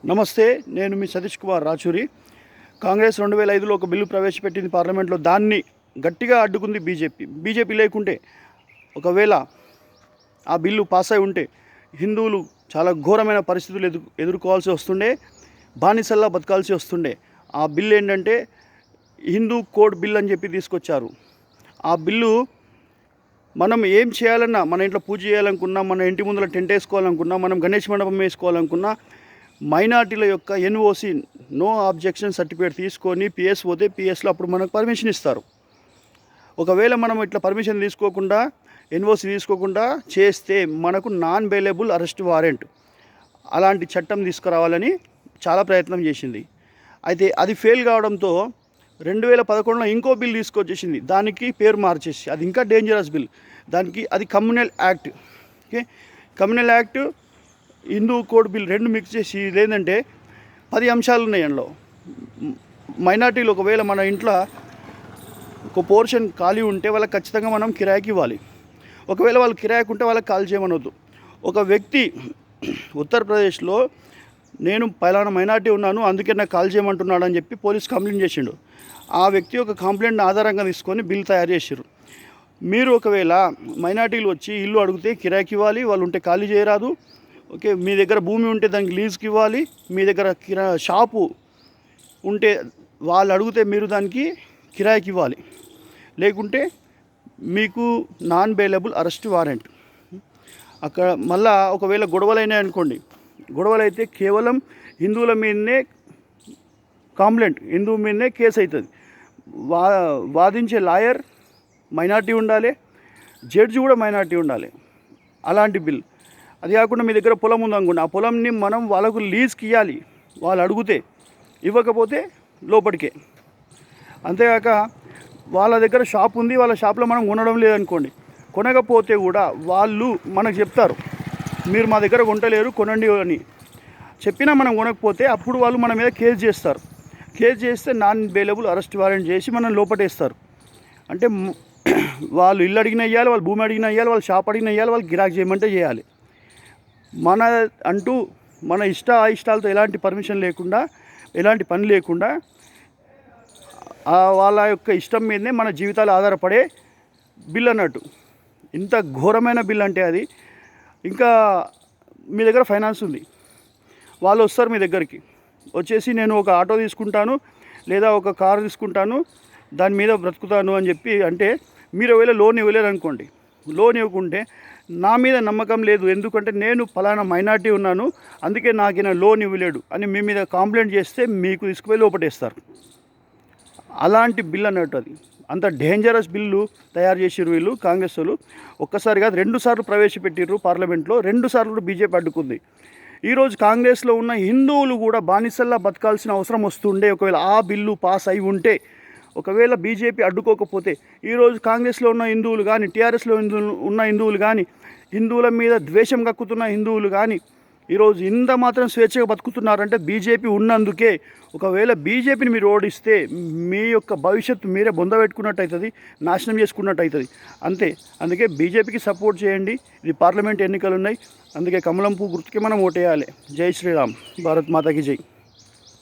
నమస్తే, నేను మీ సతీష్ కుమార్ రాచూరి. కాంగ్రెస్ 2005లో ఒక బిల్లు ప్రవేశపెట్టింది పార్లమెంట్లో. దాన్ని గట్టిగా అడ్డుకుంది బీజేపీ లేకుంటే, ఒకవేళ ఆ బిల్లు పాస్ అయి ఉంటే హిందువులు చాలా ఘోరమైన పరిస్థితులు ఎదుర్కోవాల్సి వస్తుండే, బానిసల్లా బతకాల్సి వస్తుండే. ఆ బిల్లు ఏంటంటే హిందూ కోడ్ బిల్ అని చెప్పి తీసుకొచ్చారు. ఆ బిల్లు మనం ఏం చేయాలన్నా, మన ఇంట్లో పూజ చేయాలనుకున్నా, మన ఇంటి ముందర టెంట్ వేసుకోవాలనుకున్నా, మనం గణేష్ మండపం వేసుకోవాలనుకున్నా, మైనార్టీల యొక్క ఎన్ఓసి నో ఆబ్జెక్షన్ సర్టిఫికేట్ తీసుకొని పిఎస్ పోతే పిఎస్లో అప్పుడు మనకు పర్మిషన్ ఇస్తారు. ఒకవేళ మనం ఇట్లా పర్మిషన్ తీసుకోకుండా, ఎన్ఓసి తీసుకోకుండా చేస్తే మనకు నాన్ బెయిలబుల్ అరెస్ట్ వారెంట్ అలాంటి చట్టం తీసుకురావాలని చాలా ప్రయత్నం చేసింది. అయితే అది ఫెయిల్ కావడంతో 2011లో ఇంకో బిల్ తీసుకొచ్చేసింది. దానికి పేరు మార్చేసి, అది ఇంకా డేంజరస్ బిల్. అది communal act. Okay, communal act, Hindu code bill రెండు మిక్స్ చేసి ఇదేంటంటే 10 అంశాలు ఉన్నాయి అందులో. మైనార్టీలు ఒకవేళ మన ఇంట్లో ఒక పోర్షన్ ఖాళీ ఉంటే వాళ్ళకి ఖచ్చితంగా మనం కిరాయికి ఇవ్వాలి. ఒకవేళ వాళ్ళు కిరాయికి ఉంటే వాళ్ళకి కాల్ చేయమనొద్దు. ఒక వ్యక్తి ఉత్తరప్రదేశ్లో నేను పలానా మైనార్టీ ఉన్నాను, అందుకే నాకు కాల్ చేయమంటున్నాడు అని చెప్పి పోలీస్ కంప్లైంట్ చేసిండు. ఆ వ్యక్తి ఒక కంప్లైంట్ ఆధారంగా తీసుకొని బిల్ తయారు చేసారు. మీరు ఒకవేళ మైనార్టీలు వచ్చి ఇల్లు అడిగితే కిరాయికి ఇవ్వాలి, వాళ్ళు ఉంటే ఖాళీ చేయరాదు. ఓకే, మీ దగ్గర భూమి ఉంటే దానికి లీజ్కి ఇవ్వాలి. మీ దగ్గర షాపు ఉంటే వాళ్ళు అడిగితే మీరు దానికి కిరాయికి ఇవ్వాలి. లేకుంటే మీకు నాన్ బెయిలబుల్ అరెస్ట్ వారెంట్. అక్కడ మళ్ళా ఒకవేళ గొడవలైనాయి అనుకోండి, గొడవలైతే కేవలం హిందువుల మీదనే కంప్లైంట్, హిందువు మీదనే కేసు అవుతుంది. వాదించే లాయర్ మైనార్టీ ఉండాలి, జడ్జి కూడా మైనార్టీ ఉండాలి. అలాంటి బిల్. అది కాకుండా మీ దగ్గర పొలం ఉందనుకోండి, ఆ పొలంని మనం వాళ్ళకు లీజ్కి ఇవ్వాలి. వాళ్ళు అడిగితే, ఇవ్వకపోతే లోపలికే. అంతేకాక వాళ్ళ దగ్గర షాప్ ఉంది, వాళ్ళ షాప్లో మనం కొనడం లేదనుకోండి, కొనకపోతే కూడా వాళ్ళు మనకు చెప్తారు, మీరు మా దగ్గర కొంటలేరు, కొనండి అని చెప్పినా మనం కొనకపోతే అప్పుడు వాళ్ళు మన మీద కేసు చేస్తారు. కేసు చేస్తే నాన్ బెయిలబుల్ అరెస్ట్ వారెంట్ చేసి మనం లోపటేస్తారు. అంటే వాళ్ళు ఇల్లు అడిగిన ఇవ్వాలి, వాళ్ళు భూమి అడిగిన ఇవ్వాలి, వాళ్ళు షాప్ అడిగిన ఇవ్వాలి, వాళ్ళు గిరాకీ చేయమంటే చేయాలి. మన అంటూ మన ఇష్టాలతో ఎలాంటి పర్మిషన్ లేకుండా, ఎలాంటి పని లేకుండా వాళ్ళ యొక్క ఇష్టం మీదనే మన జీవితాలు ఆధారపడే బిల్ అన్నట్టు. ఇంత ఘోరమైన బిల్ అంటే అది. ఇంకా మీ దగ్గర ఫైనాన్స్ ఉంది, వాళ్ళు వస్తారు మీ దగ్గరికి వచ్చేసి, నేను ఒక ఆటో తీసుకుంటాను లేదా ఒక కారు తీసుకుంటాను, దాని మీద బ్రతుకుతాను అని చెప్పి అంటే, మీరు ఒకవేళ లోన్ ఇవ్వలేరు అనుకోండి, లోన్ ఇవ్వకుంటే నా మీద నమ్మకం లేదు, ఎందుకంటే నేను ఫలానా మైనార్టీ ఉన్నాను, అందుకే నాకైనా లోన్ ఇవ్వలేడు అని మీ మీద కంప్లైంట్ చేస్తే మీకు తీసుకుపోయి లోపటేస్తారు. అలాంటి బిల్ అన్నట్టు అది. అంత డేంజరస్ బిల్లు తయారు చేసిరు వీళ్ళు కాంగ్రెస్ వాళ్ళు. ఒక్కసారి కాదు, 2 సార్లు ప్రవేశపెట్టిర్రు పార్లమెంట్లో. 2 సార్లు కూడా బీజేపీ అడ్డుకుంది. ఈరోజు కాంగ్రెస్లో ఉన్న హిందువులు కూడా బానిసల్లా బతకాల్సిన అవసరం వస్తుండే. ఒకవేళ ఆ బిల్లు పాస్ అయి ఉంటే, ఒకవేళ బీజేపీ అడ్డుకోకపోతే, ఈరోజు కాంగ్రెస్లో ఉన్న హిందువులు కానీ, టీఆర్ఎస్లో ఉన్న హిందువులు కానీ, హిందువుల మీద ద్వేషం కక్కుతున్న హిందువులు కానీ ఈరోజు ఇంత మాత్రం స్వేచ్ఛగా బతుకుతున్నారంటే బీజేపీ ఉన్నందుకే. ఒకవేళ బీజేపీని మీరు ఓడిస్తే మీ యొక్క భవిష్యత్తు మీరే బొందబెట్టుకున్నట్టు అవుతుంది, నాశనం చేసుకున్నట్టు అవుతుంది. అంతే. అందుకే బీజేపీకి సపోర్ట్ చేయండి. ఇది పార్లమెంట్ ఎన్నికలు ఉన్నాయి, అందుకే కమలం పువ్వు గుర్తుకి మనం ఓటేయాలి. జై శ్రీరామ్, భారత్ మాతాకి జై.